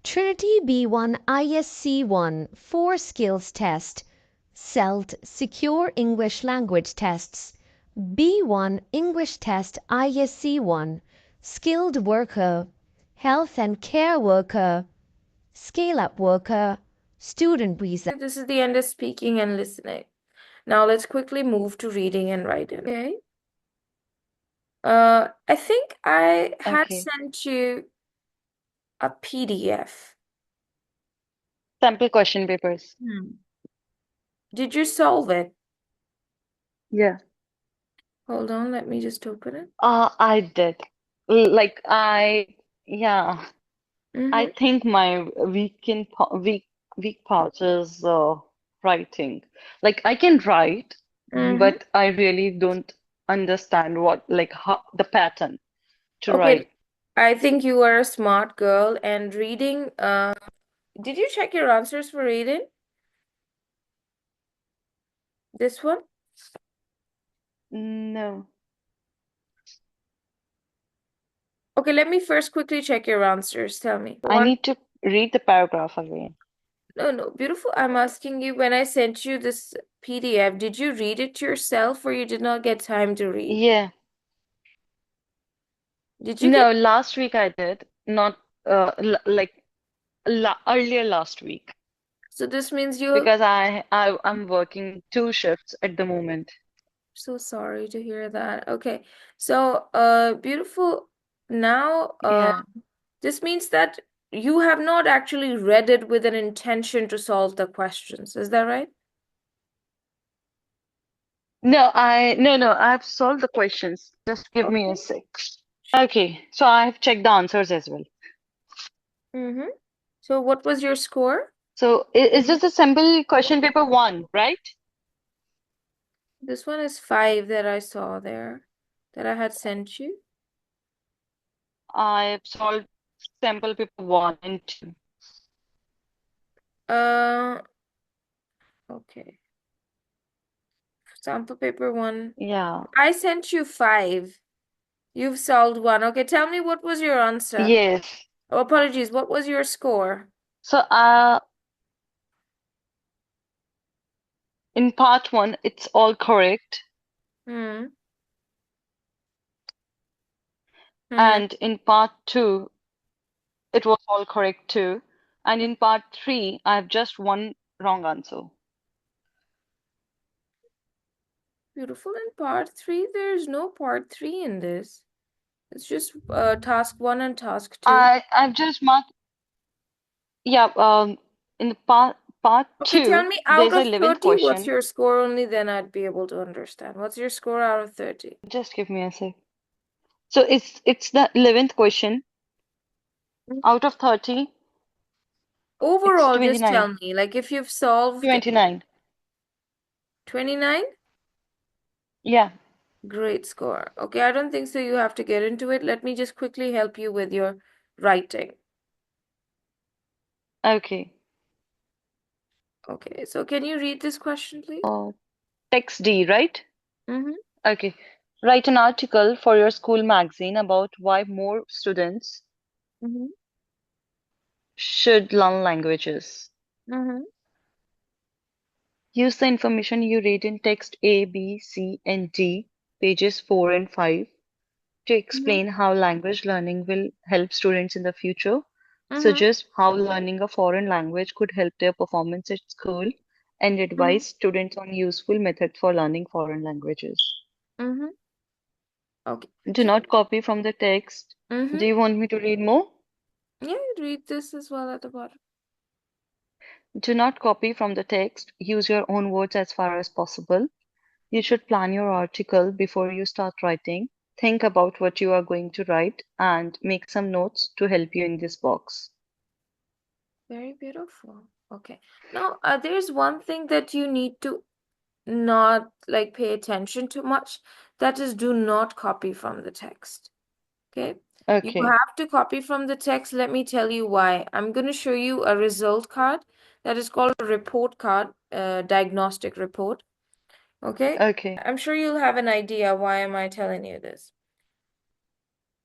Trinity B1 ISC1 4 Skills Test, SELT Secure English Language Tests, B1 English Test ISC1, Skilled Worker, Health and Care Worker, Scale-Up Worker, Student Visa. This is the end of speaking and listening. Now let's quickly move to reading and writing. Okay. I think I had Okay. sent you a PDF. Sample question papers. Did you solve it? Yeah. Hold on, let me just open it. I did. Like yeah. I Mm-hmm. think my weak part is writing. Like I can write, Mm-hmm. but I really don't understand how the pattern to Okay, write. I think you are a smart girl and reading. Did you check your answers for reading? This one? No. Okay, let me first quickly check your answers. Tell me. I One. need to read the paragraph again. No, beautiful. I'm asking you, when I sent you this PDF, did you read it yourself or you did not get time to read? Yeah. Did you get? No, last week I did, not l like la earlier last week, So this means you'll. because I'm working 2 shifts at the moment. So sorry to hear that. Okay. So, beautiful. Now, Yeah. this means that you have not actually read it with an intention to solve the questions. Is that right? No, I've solved the questions. Just give me a Okay. sec. Okay, so I've checked the answers as well. Mm-hmm. So what was your score? So is this a simple question paper 1, right? This one is 5 that I saw there that I had sent you. I've solved sample paper 1 and 2. Uh, okay. Sample paper 1. Yeah. I sent you 5. You've solved 1. Okay, tell me, what was your answer? Yes. Oh, apologies. What was your score? So in part 1 it's all correct, Hmm. Hmm. and in part 2 it was all correct too, and in part 3 I have just one wrong answer. Beautiful. In part 3, there's no part 3 in this. It's just task 1 and task 2. I've just marked, yeah, in the part Okay, tell 2 me, out there's a of 11th 30, what's question. your score? Only then I'd be able to understand. What's your score out of 30? Just give me a sec. So it's the 11th question out of 30. It's Overall, just 29. tell me, like if you've solved 29. 29, Yeah. great score. Okay, I don't think so. You have to get into it. Let me just quickly help you with your writing. Okay. Okay, so can you read this question, please? Text D, right? Mm-hmm. Okay. Write an article for your school magazine about why more students Mm-hmm. should learn languages. Mm-hmm. Use the information you read in text A, B, C, and D, pages 4 and 5, to Mm-hmm. explain how language learning will help students in the future. Mm-hmm. Suggest how learning a foreign language could help their performance at school, and Mm-hmm. advise students on useful methods for learning foreign languages. Mm-hmm. Okay. Do So, not copy from the text. mm-hmm. Do you want me to read more? Yeah, read this as well at the bottom. Do not copy from the text. Use your own words as far as possible. You should plan your article before you start writing. Think about what you are going to write and make some notes to help you in this box. Very beautiful. Okay. Now, there's one thing that you need to not like pay attention to much. That is, do not copy from the text. Okay. You Okay. have to copy from the text. Let me tell you why. I'm going to show you a result card that is called a report card, diagnostic report. Okay. Okay. I'm sure you'll have an idea why am I telling you this.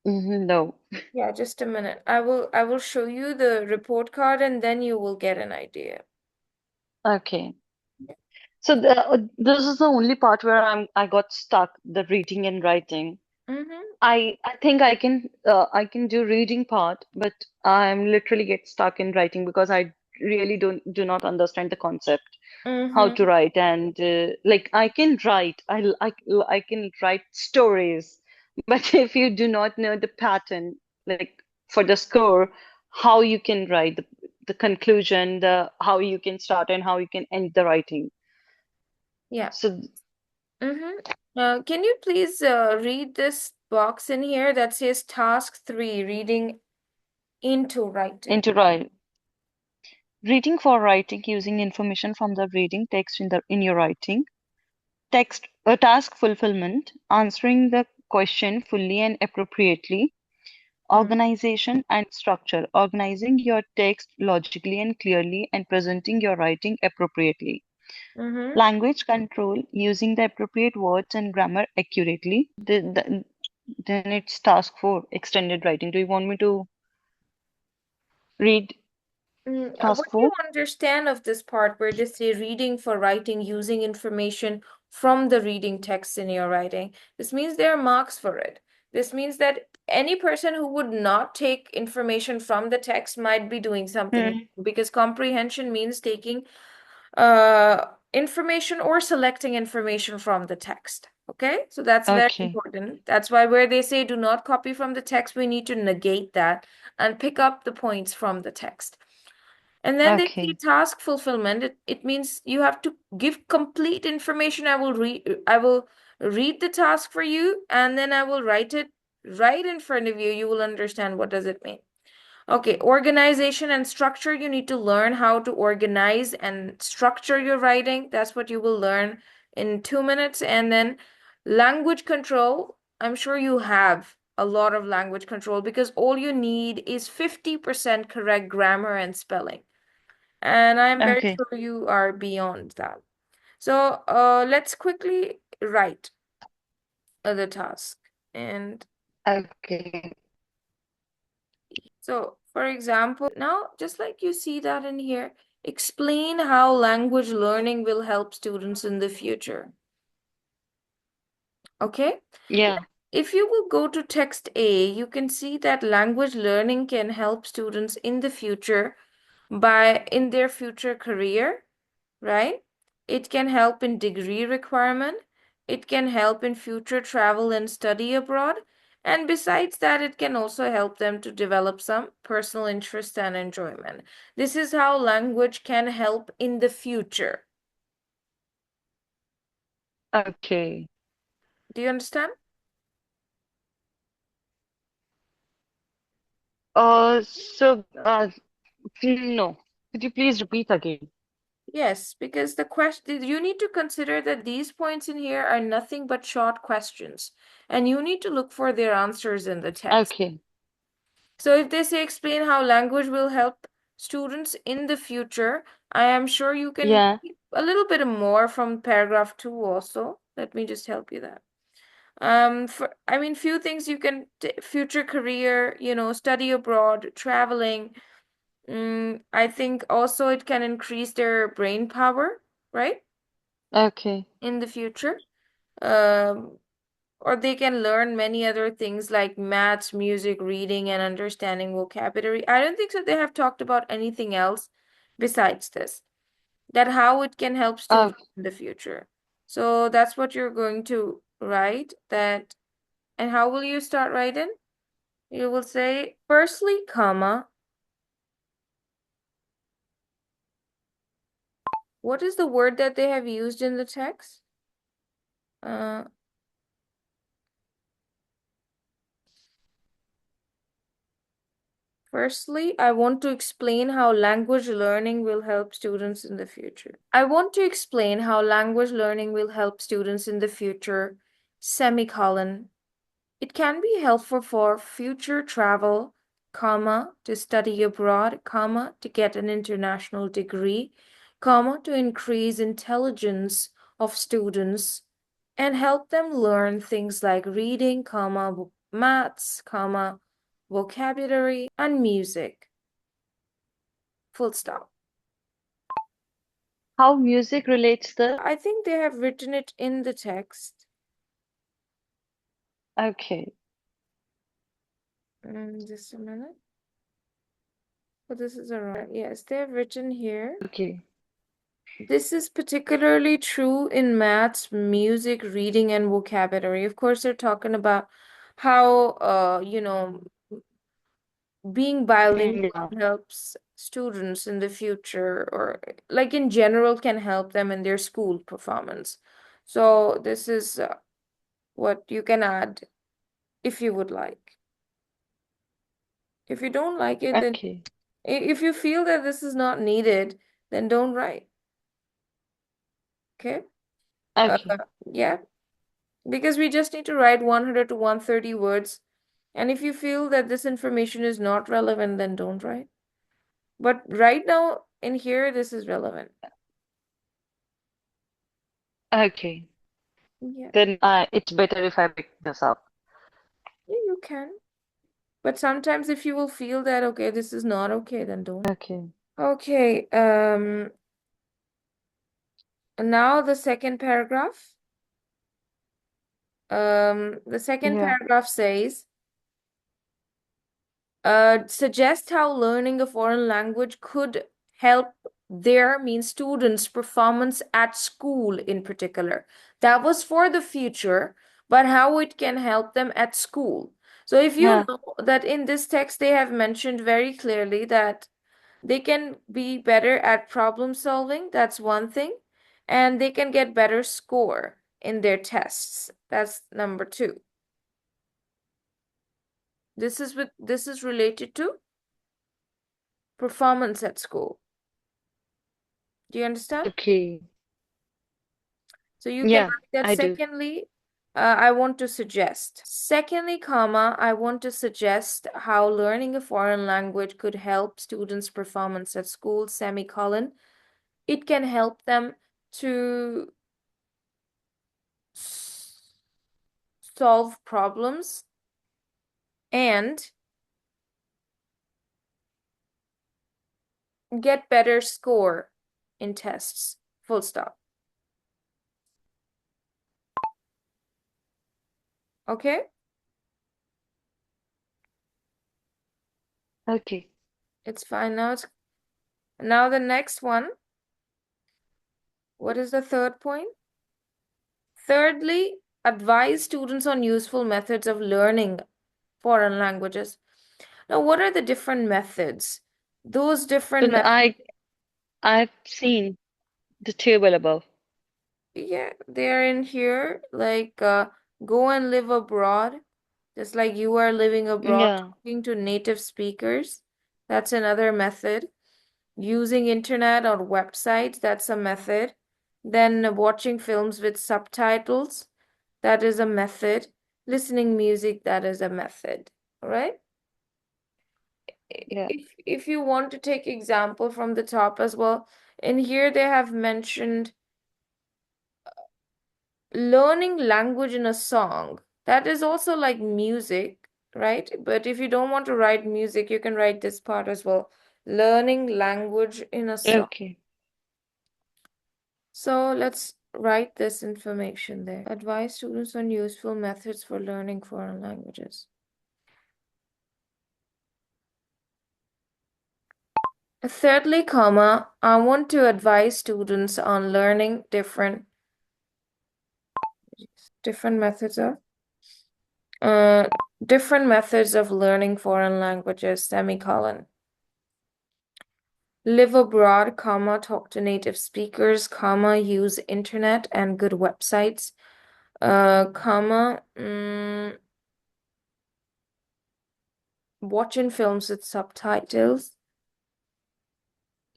No. Yeah, just a minute. I will show you the report card and then you will get an idea. Okay. So this is the only part where I got stuck, the reading and writing. Mm-hmm. I think I can do reading part, but I'm literally get stuck in writing because I really do not understand the concept, how to Mm-hmm. write, and like I can write, I can write stories, but if you do not know the pattern, like for the score, how you can write the conclusion, the how you can start and how you can end the writing. Yeah. So Mm-hmm. Can you please read this box in here that says task 3, reading into writing? into write. Reading for writing using information from the reading text in your writing. Text task fulfillment, answering the question fully and appropriately. Organization and structure, organizing your text logically and clearly and presenting your writing appropriately. Mm-hmm. Language control, using the appropriate words and grammar accurately. Then it's task 4, extended writing. Do you want me to read What task do you 4? understand of this part where they say reading for writing using information from the reading text in your writing? This means there are marks for it. This means that any person who would not take information from the text might be doing something wrong, Hmm. because comprehension means taking information or selecting information from the text. Okay, so that's very Okay. important. That's why where they say do not copy from the text, we need to negate that and pick up the points from the text. And then they say Okay. task fulfillment. It means you have to give complete information. I will read the task for you and then I will write it right in front of you. You will understand what does it mean. Okay, organization and structure. You need to learn how to organize and structure your writing. That's what you will learn in 2 minutes. And then language control. I'm sure you have a lot of language control because all you need is 50% correct grammar and spelling. And I'm very Okay. sure you are beyond that. So let's quickly write the task. And Okay. so, for example, now just like you see that in here, explain how language learning will help students in the future. Okay? Yeah. If you will go to text A, you can see that language learning can help students in the future in their future career, right? It can help in degree requirement. It can help in future travel and study abroad. And besides that, it can also help them to develop some personal interest and enjoyment. This is how language can help in the future. Okay. Do you understand? So, no. Could you please repeat again? Yes, because the question you need to consider that these points in here are nothing but short questions, and you need to look for their answers in the text. Okay. So if they say explain how language will help students in the future, I am sure you can Yeah. a little bit more from paragraph 2 also. Let me just help you that. I mean, few things you can future career, study abroad, traveling. I think also it can increase their brain power, right? Okay. In the future. Um, or they can learn many other things like maths, music, reading, and understanding vocabulary. I don't think so. They have talked about anything else besides this, that how it can help Uh, students in the future. So that's what you're going to write that. And how will you start writing? You will say, firstly, comma, what is the word that they have used in the text? Uh, Firstly, I want to explain how language learning will help students in the future. I want to explain how language learning will help students in the future, semicolon. It can be helpful for future travel, comma, to study abroad, comma, to get an international degree, comma, to increase intelligence of students and help them learn things like reading, comma, maths, comma, vocabulary, and music. Full stop. How music relates the. I think they have written it in the text. Okay. Just a minute. But this is yes, they have written here. Okay. This is particularly true in maths, music, reading, and vocabulary. Of course, they're talking about how, being bilingual Yeah. helps students in the future, or like in general, can help them in their school performance. So this is what you can add if you would like. If you don't like it, then Okay. if you feel that this is not needed, then don't write. Okay? Okay. Yeah, because we just need to write 100 to 130 words. And if you feel that this information is not relevant, then don't write. But right now, in here, this is relevant. Okay. Yeah, Then it's better if I pick this up. yeah, you can. But sometimes if you will feel that, okay, this is not okay, then don't. Okay. Okay, now the second paragraph. The second Yeah. paragraph says, suggest how learning a foreign language could help their means students' performance at school in particular. That was for the future, but how it can help them at school. So if you Yeah. know that in this text they have mentioned very clearly that they can be better at problem solving, that's one thing, and they can get better score in their tests. That's number two. This is related to performance at school. Do you understand? Okay. So you can Yeah, write that I do. secondly, I want to suggest. Secondly, comma, I want to suggest how learning a foreign language could help students' performance at school, semicolon. It can help them to solve problems and get better score in tests. Full stop. Okay? Okay. It's fine now. Now the next one. What is the third point? Thirdly, advise students on useful methods of learning foreign languages. Now, what are the different methods? Those different Then methods, I've seen the table above. yeah, they're in here. Like, go and live abroad, just like you are living abroad, Yeah. talking to native speakers. That's another method. Using internet or websites, that's a method. Then watching films with subtitles, that is a method. Listening music, that is a method. All right? Yeah. If you want to take example from the top as well, in here they have mentioned learning language in a song. That is also like music, right? But if you don't want to write music, you can write this part as well. Learning language in a song. Okay. So let's write this information there. Advise students on useful methods for learning foreign languages. Thirdly, comma, I want to advise students on learning different methods of uh different methods of learning foreign languages, semicolon. Live abroad, comma, talk to native speakers, comma, use internet and good websites, comma, watching films with subtitles,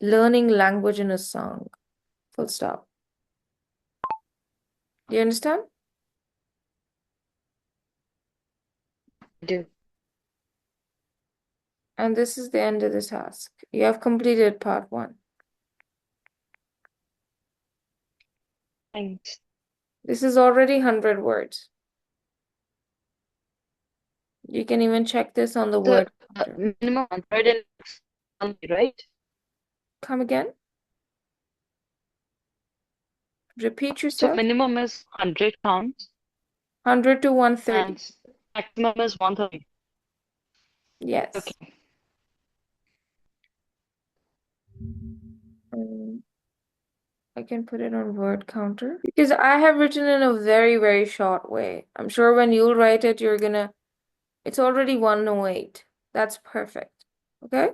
learning language in a song. Full stop. Do you understand? I do. And this is the end of the task. You have completed part one. Thanks. This is already 100 words. You can even check this on the So word counter. minimum 100 and only, right? Come again? Repeat So yourself. minimum is 100 counts 100 to 130. and maximum is 130. Yes. Okay. I can put it on word counter because I have written in a very, very short way. I'm sure when you'll write it, it's already 108. That's perfect. Okay?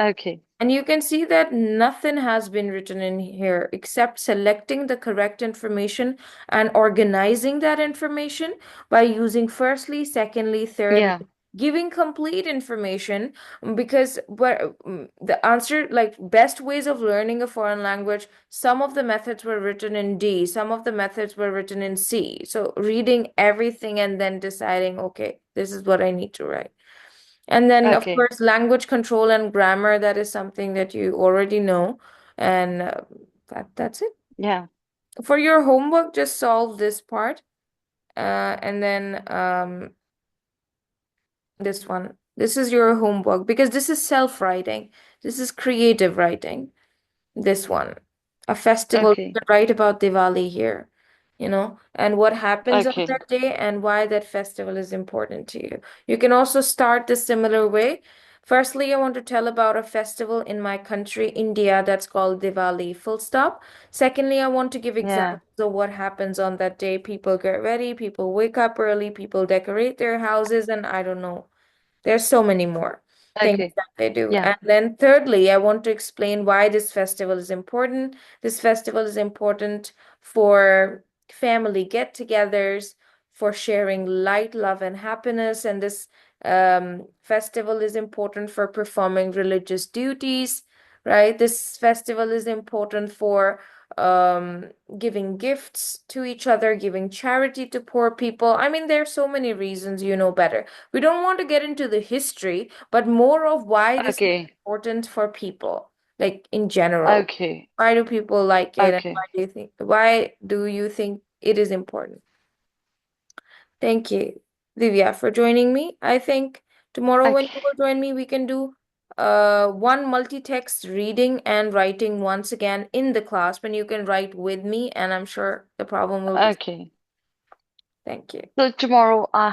Okay. And you can see that nothing has been written in here except selecting the correct information and organizing that information by using firstly, secondly, thirdly, Yeah. giving complete information because the answer, like best ways of learning a foreign language, some of the methods were written in D, some of the methods were written in C. So reading everything and then deciding, okay, this is what I need to write. And then, of Okay. course, language control and grammar, that is something that you already know. And that's it. Yeah. For your homework, just solve this part. And then this one. This is your homework because this is self-writing. This is creative writing. This one. A festival. You Okay. can write about Diwali here, and what happens on Okay. that day and why that festival is important to you. You can also start the similar way. Firstly, I want to tell about a festival in my country, India, that's called Diwali, full stop. Secondly, I want to give Yeah. examples of what happens on that day. People get ready, people wake up early, people decorate their houses, and I don't know. There's so many more things Okay. that they do. Yeah. And then thirdly, I want to explain why this festival is important. This festival is important for family get-togethers, for sharing light, love, and happiness. And this festival is important for performing religious duties, right? This festival is important for um, giving gifts to each other, giving charity to poor people. I mean, there are so many reasons, you know better. We don't want to get into the history, but more of why this is Okay. important for people, like in general. Okay. Why do people like it, and Okay. why do you think it is important? Thank you, Divya, for joining me. I think tomorrow when Okay. you will join me, we can do one multi-text reading and writing once again in the class when you can write with me, and I'm sure the problem will be. Okay. Thank you. So tomorrow I